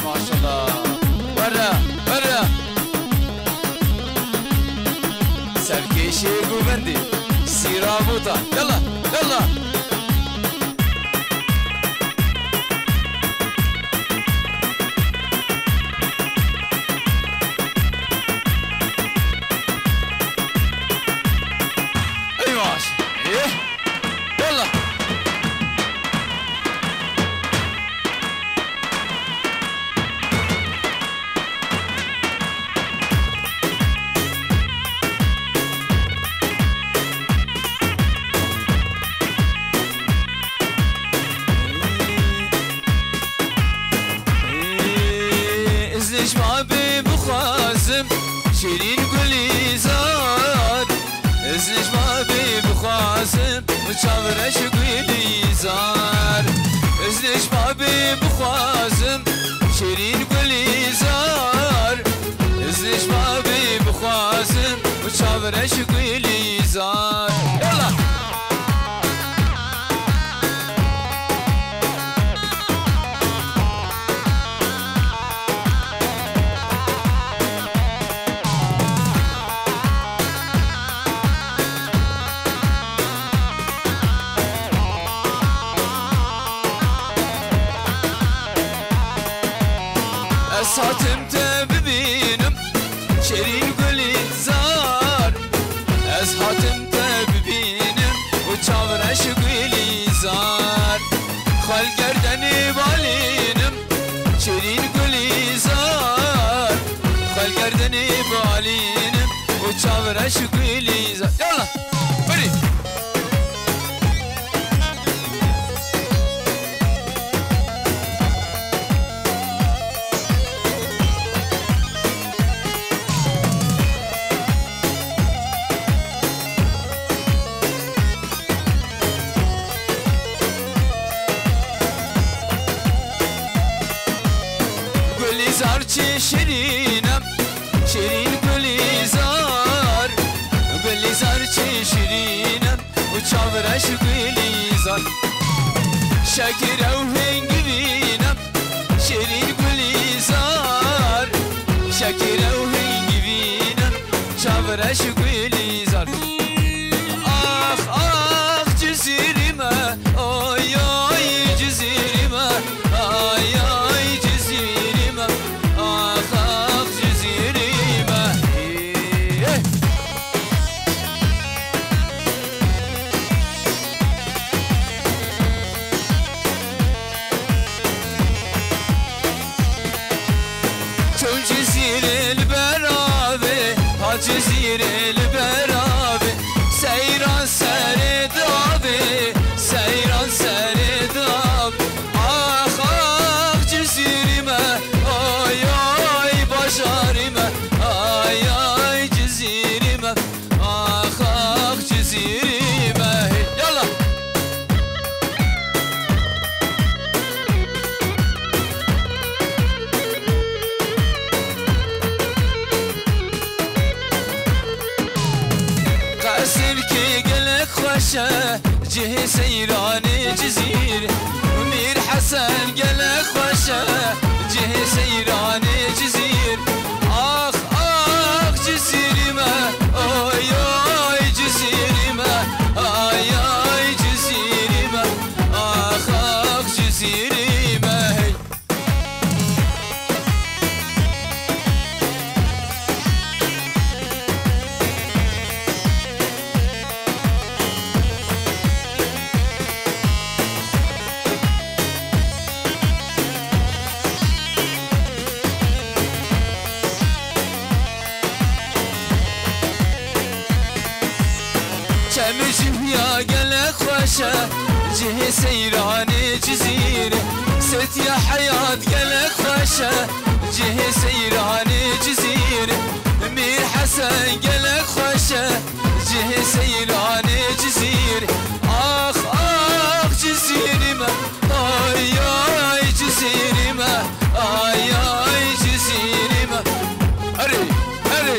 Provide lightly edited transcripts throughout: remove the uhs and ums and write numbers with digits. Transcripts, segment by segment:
ما شاء الله برا برا سركيشي قوبندي سيرابوطا يلا يلا شيرين قولي زار ازنش ما بي بخواسم وشاورش قولي زار ازنش ما بي بخواسم شيرين قولي زار ازنش ما بي بخواسم وشاورش قولي زار يلا ساتم تببينم شيرين قولي زار أزهاتم تببينم وشاورش قولي زار خال قردني بالينم شيرين قولي زار خال قردني بالينم وشاورش قولي زار يلا بري زار شيرينم شيرين قولي زار قولي زار شيرينم وشاورش قولي زار شاكر او هنگوينم شيرين قولي زار شاكر او هنگوينم شاورش قولي زار اخ اخ جزيرما اي اي جزيرما اي اي جزيرما اخ اخ جزيرما شو جزيرة البرابة ها جزيرة البرابة سيران سرد آبه سيران سرد آب آخ آخ جزيرما آي آي باشارما آي آي جزيرما آخ آخ جزيرما يلا قاسركي قلك خوشه جه سيران جزيرة ومير حسن قلك خوشه جه سيران جزيرة آخ آخ جزيرما آي آي جزيرما آي آي جزيرما آخ آخ جزيرما كم يا قلق خوشه جه سيران جزيرة ست يا حياة قلق خوشه جه سيران جزيرة مير حسن قلق خوشه جه سيران جزيرة آخ آخ جزيرما آي آي جزيرما آي آي جزيرما هري هري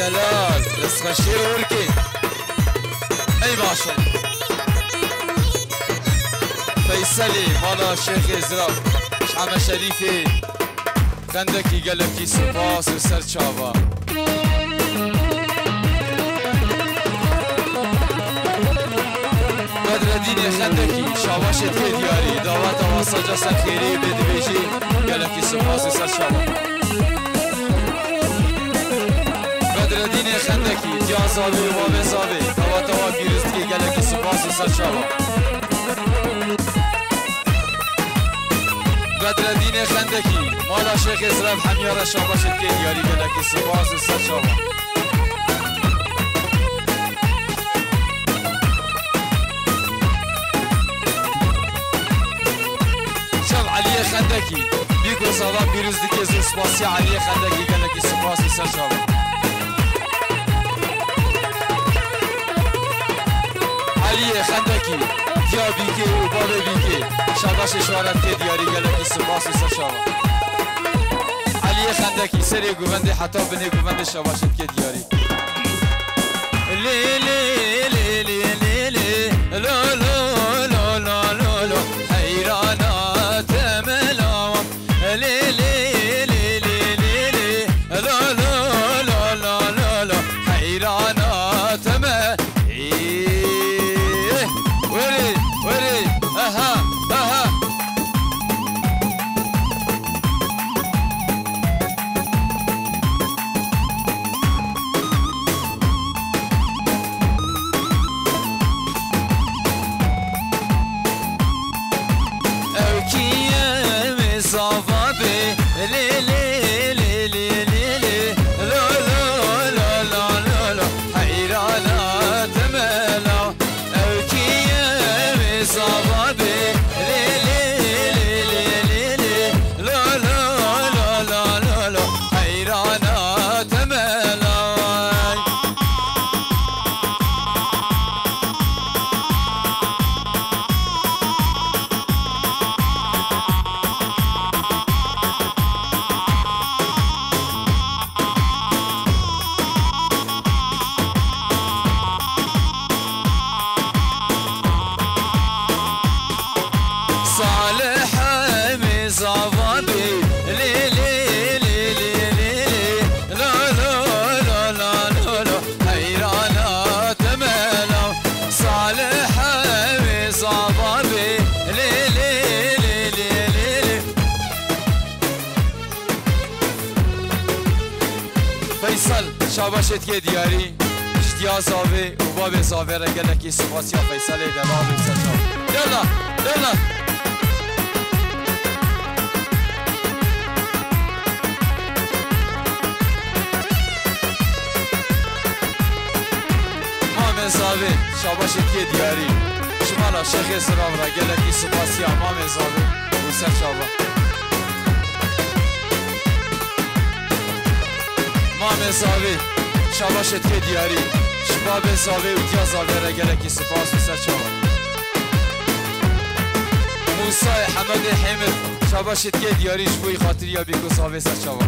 دلال رزق الشير وركي اي ما شاء الله فيصلي مالا الشيخ ازراف شحمة شريفي خندكي قلبكي سباس وسر شابا بدر الدين خندكي شاباشت في دياري دعوات واسجا سر خيري بدبيجي قلبكي سباس وسر شابا بدر الدين خندكي جا زاوي وباب زاوي دعوات وبيرزتي قلبكي سباس وسر شابا بدر الدين خندكي مالا شيخ ازراف حميارة شاباشت في دياري قلبكي سباس وسر شابا علي خندكي بيكو صلاة بيروز دكي زو سباسي علي خندكي قالكي سباسي سرشابا علي خندكي ديا بيكي وبابا بيكي شاداش شوارت كي دياري قالكي سباسي سرشابا علي خندكي سري قوفندي حتى بني قوفندي شاباشت كي دياري لي لي لي لي لي لي لو لو لو لو لو لو حيرانا شاباشت كي دياري اشتيا زاوي وباب زاوي رجلكي سباسيا فيصل دلال وسرشاب يلا يلا مام زاوي شاباشت كي دياري شمالا شيخ سرام رجلكي سباسيا مام زاوي وسرشاب مام زاوي شاباشت که دیاری شباب زاوی و دیا زاوی را گلکی سپاس و سرچاوا موسی حمد حمد شاباشت که دیاری شبوی خاطری یا بیکو زاوی سرچاوا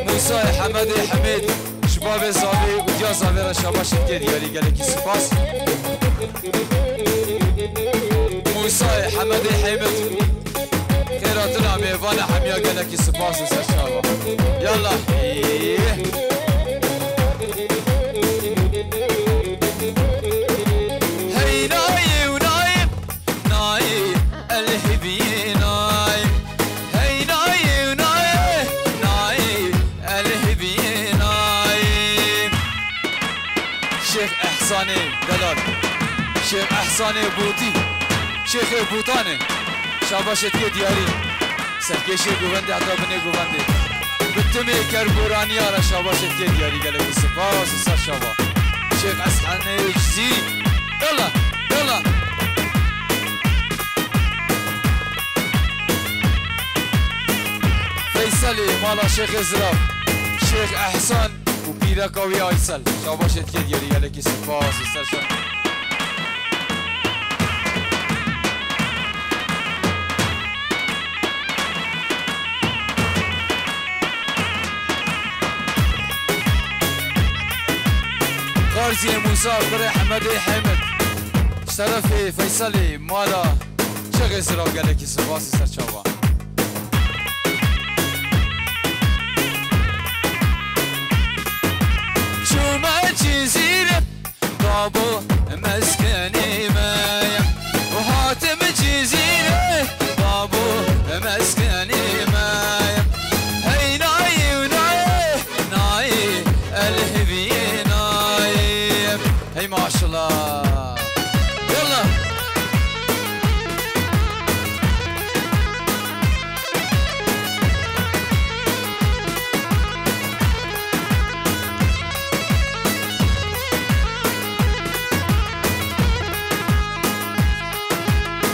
موسی حمد حمد شباب زاوی و دیا زاوی را شاباشت که دیاری گلکی سپاس موسی حمد حمد خيراتنا ميوانا حميا قالك سباس وسرشاوا يلا هي ناي ونايم ناي الهبي نايم هي ناي ونايم ناي الهبي نايم شيخ احساني دلال شيخ احساني بوتي شيخ بوتاني شاباشت که دیاری سرکشی گوونده حتی بنی گوونده بتمی کربورانی آره شاباشت که دیاری گلگی سپاس سر شابا شیخ اسحانه جزی یلا یلا فیصلی مالا شیخ ازراف شیخ احسان و پیرکاوی آیسل شاباشت که دیاری گلگی سپاس سر شابا مسافر حمدي حمد شرفي فيصلي مالا شغل زرا قالك سباسي سرچاوا شو ما جزيرة بابو مسكني مايا وهاتم جزيرة بابو مسكني مايا هي ناي وناي ناي الهبي ناي هي ما شاء الله يلا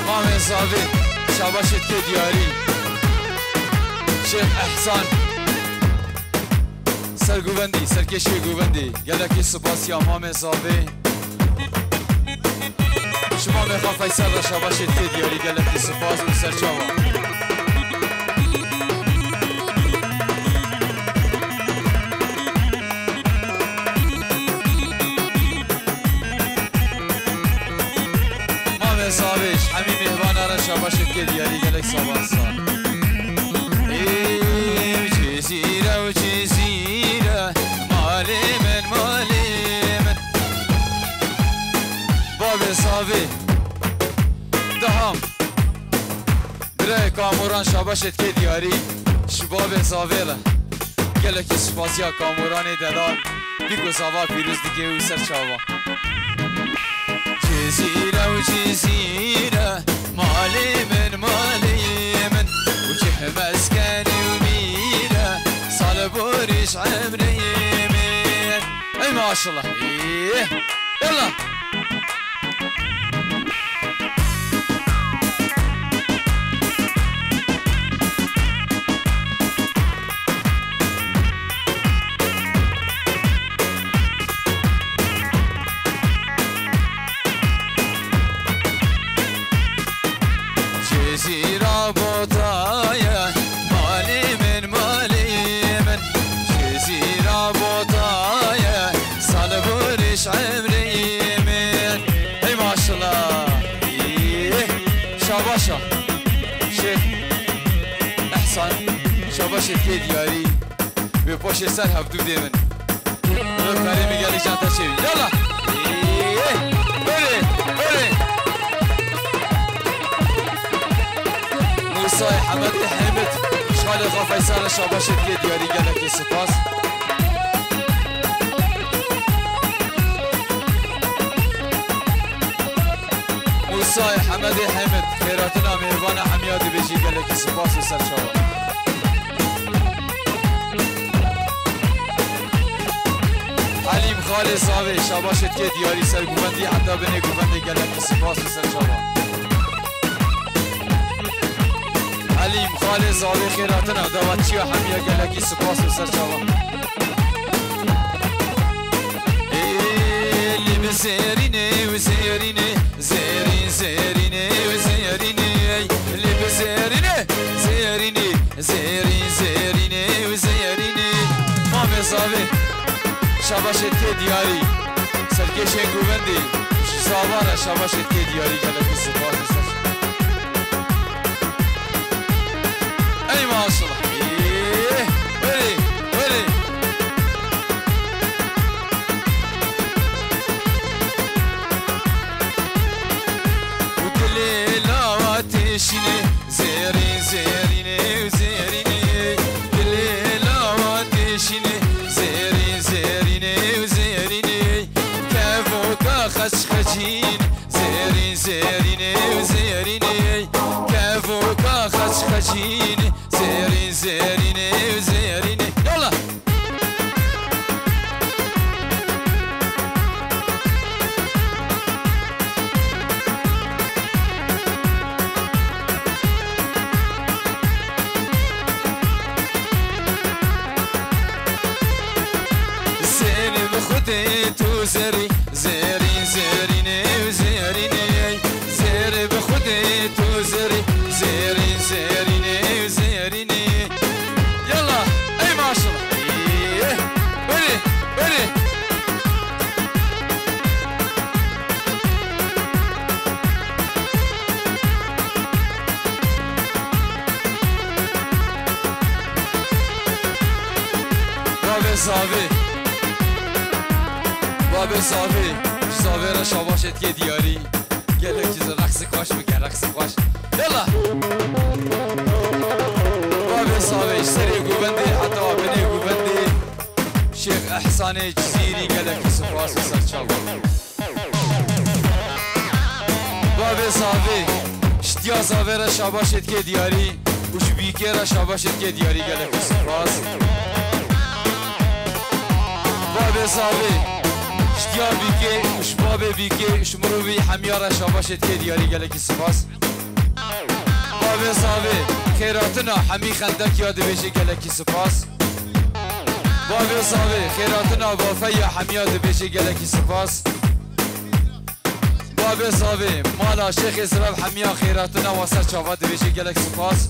مامي صافي شاباشت كدياري شيخ احسان سرگوبندی سرکشی گوبندی گلکی سپاسی امام صافی شما میخوام فیصل را شاباشید که دیاری گلکی سپاس و سرچاوا امام صافیش همین مهبانه را شاباشید که دیاری گلک سپاسا جزیره و جزیره مالی من باب صافی دهم برای کاموران شاباشت که دیاری شباب صافی له گلکی سپاسیا کاموران دلال بیکو صافا پیروز دیگه و سر چاوا جزیره و جزیره مالی من و جه مسکنی و میره سال بورش عمری من ای ماشالله يلا جزيرة بوطايا مالي من جزيرة بوطايا صالبورش عمري من هي ما شاء الله شاباشا شيخ احسان شاباشا كي دياري ببوش سر هفدو ديمن كريمي قالي جانتا شيري يلا بولي موسى حمدي حمد شغال خو فيصل شاباشت كي دياري قالك سپاس موسى حمدي حمد خيراتنا مهربان حميادي بيجي قالك سپاس وسر شوا عليم خالد صاوي شاباشت كي دياري سر گوبندي حتى بني گوبندي قالك سپاس وسر شوا عليم خالد زاوي خيراتنا دعوتشي وحمية قالكي سپاس وسر چاوا اللي بزيريني وزيريني زيريني وزيريني اللي بزيريني زيريني وزيريني مامي صافي شاباشت كي دياري سركشين گوبندي شزاوارا شاباشت كي دياري قالكي سپاس وسر چاوا اي ما شاء الله ولي وكل لاواتشيني زيريني وزيريني كل لاواتشيني زيريني وزيريني كافوكا خشخشين زيريني وزيريني كافوكا خشخشين زيريني وزيريني يلا زيني بخديت وزري زيريني وزيريني زيري بخديت وزري زيريني وزيريني يلا اي زاوی باب زاوی زاوی را شاباشت که دیاری گله چیز رقص کاش بکن رقص کاش یلا باب زاوی سری گوبنده حتی بنی گوبنده شیخ احسان جزیری گله که سپاس و سرچاوا باب زاوی شتیا زاوی را شاباشت که دیاری وش بیکه را شاباشت که دیاری گله که سپاس باب زاوی اشتیا بیکه اش باب بیکه اش مروی حمیار شاباشت که دیاری گله کی سپاس باب زاوی خیراتنا حمی خندک یاد بیشه گله کی سپاس باب زاوی خیراتنا وافی حمیاد بیشه گله کی سپاس باب زاوی مالا شیخ اسراب حمیا خیراتنا واسر چاواد بیشه گله کی سپاس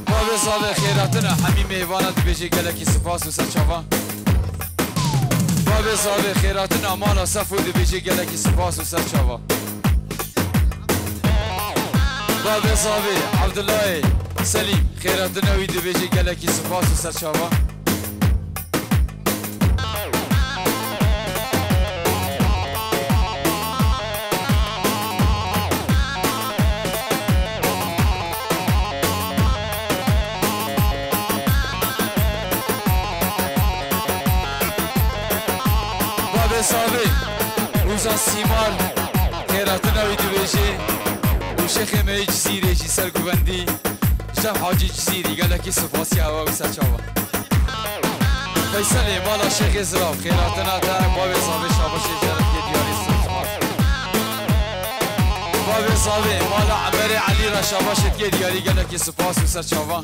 باب زاوی خیراتنا حمی میوانات بیشه گله کی سپاس واسر چاواد باب زاوی خیراتنا مالا صفود بیشه گله کی سپاس و سرچاوا باب زاوی عبدالله سلیم خیراتنا وید بیشه گله کی سپاس و سرچاوا زاوی روزان سیمال خیراتنا وید بیشه و شیخ می جزیره جی سرگوبندی شب حاجی جزیری گله کی سپاسی هوا و سرچاوا فیصل مالا شیخ اسراب خیراتنا تا باب زاوی شاباشت جرف که دیاری سپاس باب زاوی مالا عمر علی را شاباشت که دیاری گله کی سپاس و سرچاوا